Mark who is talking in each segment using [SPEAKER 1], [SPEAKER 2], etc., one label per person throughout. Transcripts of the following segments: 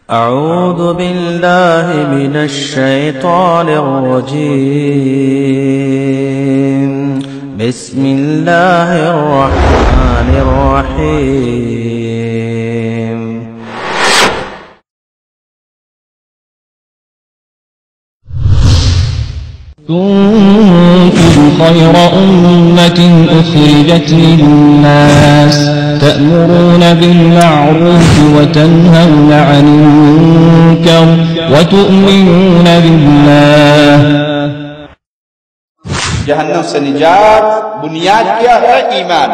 [SPEAKER 1] أعوذ بالله من الشيطان الرجيم. بسم الله الرحمن الرحيم.
[SPEAKER 2] كنتم خير أمة أخرجت للناس تأمرون بالمعروف وتنهون عن المنكر وتؤمنون بالله.
[SPEAKER 3] جہنم سے نجات بنیاد کیا ہے؟ ایمان.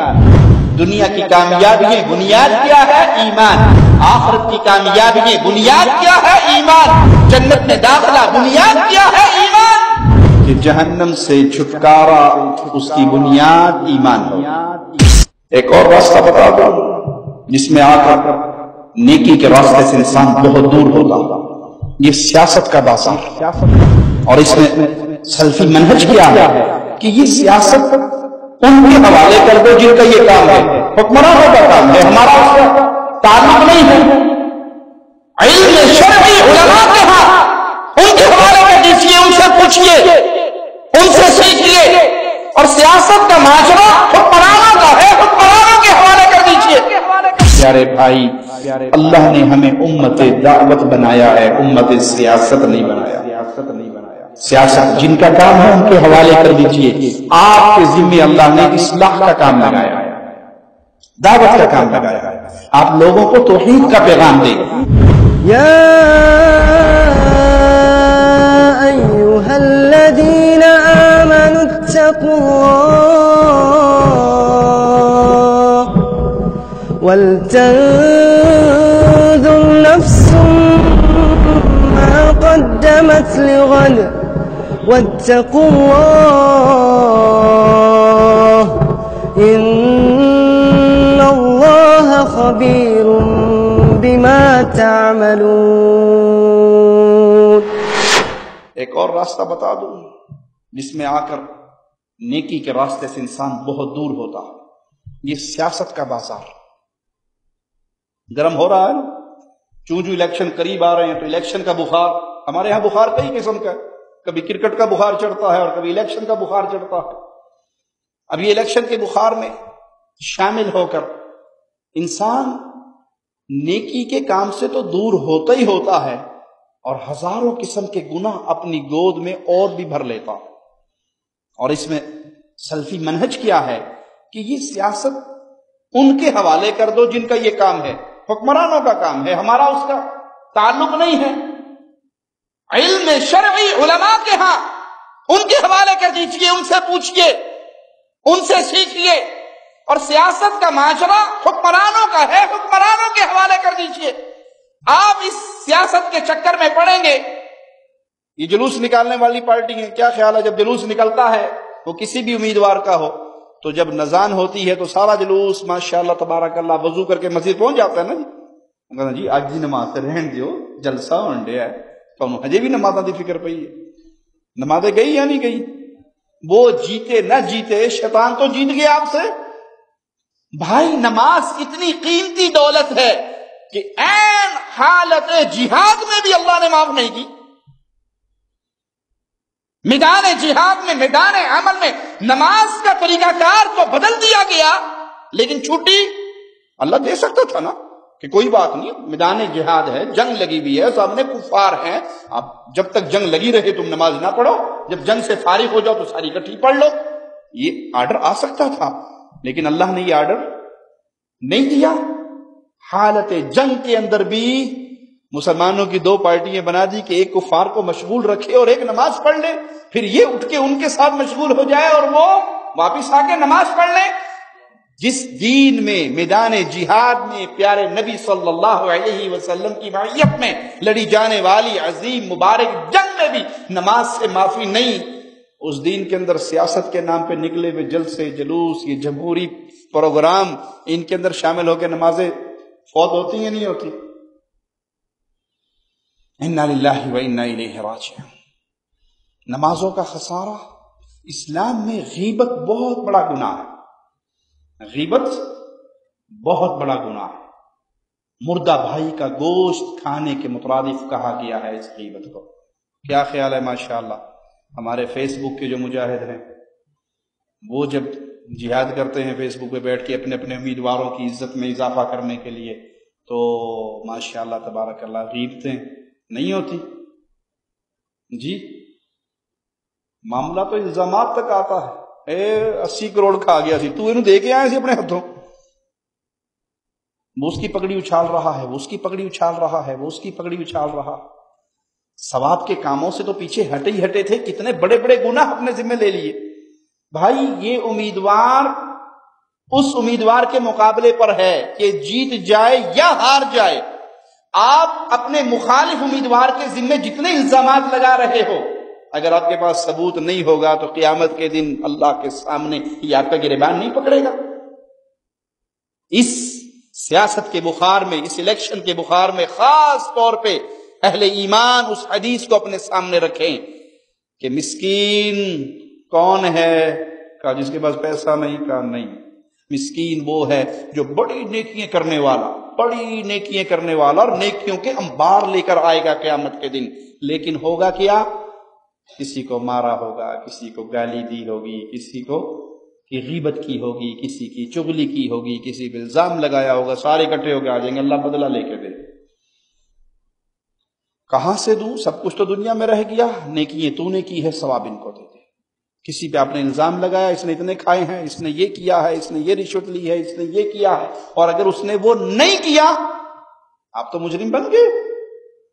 [SPEAKER 3] دنیا کی کامیابی بنیاد کیا ہے؟ ایمان. آخرت کی کامیابی بنیاد کیا ہے؟ ایمان. جنت میں داخلہ بنیاد کیا ہے؟ ایمان. کہ جہنم سے چھٹکارا اس کی بنیاد ایمان ہو. ایک اور راستہ بتا دو جس میں آ کر نیکی کے راستے سے انسان بہت دور ہوتا. یہ سیاست کا بازار، اور اس میں سلفی منہج کیا ہے کہ یہ سیاست ان کے حوالے کر دو جن کا یہ کام ہے. حکمرانوں کا کام ہے، ہمارا اس کا تعلق نہیں ہے. علم شرعی علماء کے ہاں ان کے حوالے کر دیجیے، ان سے پوچھیے، ان سے سیکھیے. اور سیاست کا ماجرا حکمرانوں کا ہے، حکمرانوں کے حوالے کر دیجیے. پیارے بھائی، اللہ نے ہمیں امت دعوت بنایا ہے، امت سیاست نہیں بنایا. سیاست جن کا کام ہے ان کے حوالے کر دیجئے. آپ کے ذمہ اللہ نے اصلاح کا کام لگایا ہے، دعوت کا کام لگایا ہے. آپ لوگوں کو توحید کا پیغام دیں.
[SPEAKER 4] یا ایھا الذین آمنوا اتقوا اللہ ولتنظر نفس ما قدمت لغد واتقوا اللہ ان اللہ خبیر بما تعملون.
[SPEAKER 3] ایک اور راستہ بتا دوں جس میں آ کر نیکی کے راستے سے انسان بہت دور ہوتا. یہ سیاست کا بازار گرم ہو رہا ہے نا. چوں الیکشن قریب آ رہے ہیں تو الیکشن کا بخار. ہمارے ہاں بخار کئی قسم کا ہے، کبھی کرکٹ کا بخار چڑھتا ہے اور کبھی الیکشن کا بخار چڑھتا ہے. اب یہ الیکشن کے بخار میں شامل ہو کر انسان نیکی کے کام سے تو دور ہوتا ہی ہوتا ہے، اور ہزاروں قسم کے گناہ اپنی گود میں اور بھی بھر لیتا. اور اس میں سلفی منہج کیا ہے کہ یہ سیاست ان کے حوالے کر دو جن کا یہ کام ہے. حکمرانوں کا کام ہے، ہمارا اس کا تعلق نہیں ہے. علم شرعی علماء کے ہاں ان کے حوالے کر دیجئے، ان سے پوچھئے، ان سے سیکھئے. اور سیاست کا ماجرا حکمرانوں کا ہے، حکمرانوں کے حوالے کر دیجئے. آپ اس سیاست کے چکر میں پڑیں گے. یہ جلوس نکالنے والی پارٹی ہے، کیا خیال ہے جب جلوس نکلتا ہے وہ کسی بھی امیدوار کا ہو تو جب نذان ہوتی ہے تو سارا جلوس ماشاءاللہ تبارک اللہ وضو کر کے مسجد پہنچ جاتا ہے نا جی. کہنا جی اج دی نماز تے رہن دیو، جلسہ ہون ڈیا ہے. تانوں ہجے بھی نمازاں دی فکر پئی ہے. نمازیں گئی یا نہیں گئی؟ وہ جیتے نہ جیتے شیطان تو جیت گیا آپ سے. بھائی نماز اتنی قیمتی دولت ہے کہ عین حالت جہاد میں بھی اللہ نے معاف نہیں کی. میدان جہاد میں، میدان عمل میں نماز کا طریقہ کار تو بدل دیا گیا، لیکن چھٹی اللہ دے سکتا تھا نا کہ کوئی بات نہیں، میدان جہاد ہے، جنگ لگی ہوئی ہے، سامنے کفار ہیں، اب جب تک جنگ لگی رہے تم نماز نہ پڑھو، جب جنگ سے فارغ ہو جاؤ تو ساری اکٹھی پڑھ لو. یہ آرڈر آ سکتا تھا، لیکن اللہ نے یہ آرڈر نہیں دیا. حالت جنگ کے اندر بھی مسلمانوں کی دو پارٹیاں بنا دی کہ ایک کفار کو مشغول رکھے اور ایک نماز پڑھ لے، پھر یہ اٹھ کے ان کے ساتھ مشغول ہو جائے اور وہ واپس آ کے نماز پڑھ لے. جس دین میں میدان جہاد میں پیارے نبی صلی اللہ علیہ وسلم کی معیت میں لڑی جانے والی عظیم مبارک جنگ میں بھی نماز سے معافی نہیں، اس دین کے اندر سیاست کے نام پہ نکلے ہوئے جلسے جلوس، یہ جمہوری پروگرام، ان کے اندر شامل ہو کے نمازیں فوت ہوتی ہیں نہیں ہوتی. انا للہ و انا الیہ راجعون. نمازوں کا خسارہ. اسلام میں غیبت بہت بڑا گناہ ہے. غیبت بہت بڑا گناہ ہے. مردہ بھائی کا گوشت کھانے کے مترادف کہا گیا ہے اس غیبت کو۔ کیا خیال ہے ماشاءاللہ ہمارے فیس بک کے جو مجاہد ہیں وہ جب جہاد کرتے ہیں فیس بک پہ بیٹھ کے اپنے اپنے امیدواروں کی عزت میں اضافہ کرنے کے لیے، تو ماشاءاللہ تبارک اللہ غیبتیں نہیں ہوتی جی۔ معاملہ تو الزامات تک آتا ہے، 80 کروڑ کھا گیا سی، تو انہوں دے کے آئے سی اپنے ہاتھوں، وہ اس کی پگڑی اچھال رہا ہے، وہ اس کی پگڑی اچھال رہا ہے، وہ اس کی پگڑی اچھال رہا ہے۔ ثواب کے کاموں سے تو پیچھے ہٹے ہی ہٹے تھے، کتنے بڑے بڑے گناہ اپنے ذمہ لے لیے۔ بھائی یہ امیدوار اس امیدوار کے مقابلے پر ہے کہ جیت جائے یا ہار جائے۔ آپ اپنے مخالف امیدوار کے ذمہ جتنے الزامات لگا رہے ہو، اگر آپ کے پاس ثبوت نہیں ہوگا تو قیامت کے دن اللہ کے سامنے یہ آپ کا گریبان نہیں پکڑے گا۔ اس سیاست کے بخار میں، اس الیکشن کے بخار میں خاص طور پہ اہل ایمان اس حدیث کو اپنے سامنے رکھیں کہ مسکین کون ہے؟ کہا جس کے پاس پیسہ نہیں، کہا نہیں، مسکین وہ ہے جو بڑی نیکیاں کرنے والا، بڑی نیکیاں کرنے والا اور نیکیوں کے انبار لے کر آئے گا قیامت کے دن، لیکن ہوگا کیا؟ کسی کو مارا ہوگا، کسی کو گالی دی ہوگی، کسی کو کی غیبت کی ہوگی، کسی کی چغلی کی ہوگی، کسی پہ الزام لگایا ہوگا، سارے اکٹھے ہو کے آ جائیں گے، اللہ بدلہ لے کے دے۔ کہاں سے دوں؟ سب کچھ تو دنیا میں رہ گیا، نیکیاں تو نے کی ہے، ثواب ان کو دے دے۔ کسی پہ آپ نے الزام لگایا، اس نے اتنے کھائے ہیں، اس نے یہ کیا ہے، اس نے یہ رشوت لی ہے، اس نے یہ کیا ہے، اور اگر اس نے وہ نہیں کیا آپ تو مجرم بن گئے،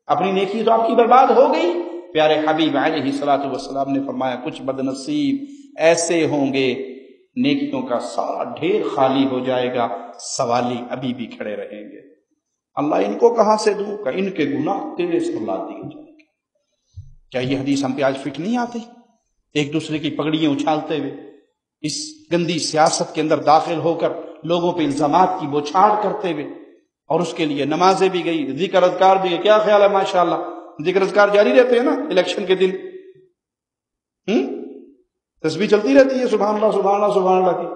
[SPEAKER 3] اپنی نیکی تو آپ کی برباد ہو گئی۔ پیارے حبیب علیہ الصلوۃ والسلام نے فرمایا کچھ بد نصیب ایسے ہوں گے نیکیوں کا سارا ڈھیر خالی ہو جائے گا، سوالی ابھی بھی کھڑے رہیں گے۔ اللہ ان کو کہاں سے دوں؟ کہ ان کے گناہ تیرے سے لا دیے جائیں گے۔ کیا یہ حدیث ہم پہ آج فٹ نہیں آتی؟ ایک دوسرے کی پگڑیاں اچھالتے ہوئے اس گندی سیاست کے اندر داخل ہو کر لوگوں پہ الزامات کی بوچھاڑ کرتے ہوئے، اور اس کے لیے نمازیں بھی گئی، ذکر اذکار بھی گئی۔ کیا خیال ہے ماشاءاللہ ذکر اذکار جاری رہتے ہیں نا الیکشن کے دن؟ تسبیح چلتی رہتی ہے، سبحان اللہ سبحان اللہ سبحان اللہ کی۔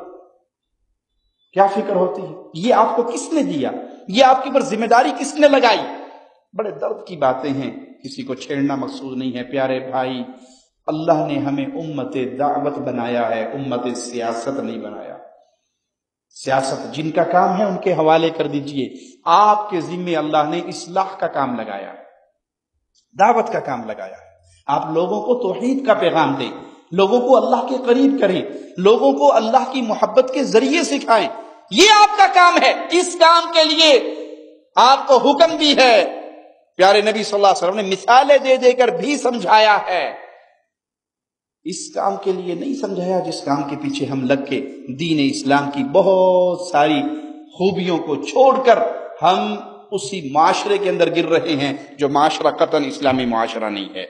[SPEAKER 3] کیا فکر ہوتی ہے؟ یہ آپ کو کس نے دیا؟ یہ آپ کے اوپر ذمہ داری کس نے لگائی؟ بڑے درد کی باتیں ہیں، کسی کو چھیڑنا مقصود نہیں ہے۔ پیارے بھائی، اللہ نے ہمیں امت دعوت بنایا ہے، امت سیاست نہیں بنایا۔ سیاست جن کا کام ہے ان کے حوالے کر دیجئے، آپ کے ذمہ اللہ نے اصلاح کا کام لگایا، دعوت کا کام لگایا ہے۔ آپ لوگوں کو توحید کا پیغام دیں، لوگوں کو اللہ کے قریب کریں، لوگوں کو اللہ کی محبت کے ذریعے سکھائیں، یہ آپ کا کام ہے۔ اس کام کے لیے آپ کو حکم بھی ہے، پیارے نبی صلی اللہ علیہ وسلم نے مثالیں دے دے کر بھی سمجھایا ہے۔ اس کام کے لیے نہیں سمجھایا جس کام کے پیچھے ہم لگ کے دین اسلام کی بہت ساری خوبیوں کو چھوڑ کر ہم اسی معاشرے کے اندر گر رہے ہیں جو معاشرہ قطعاً اسلامی معاشرہ نہیں ہے۔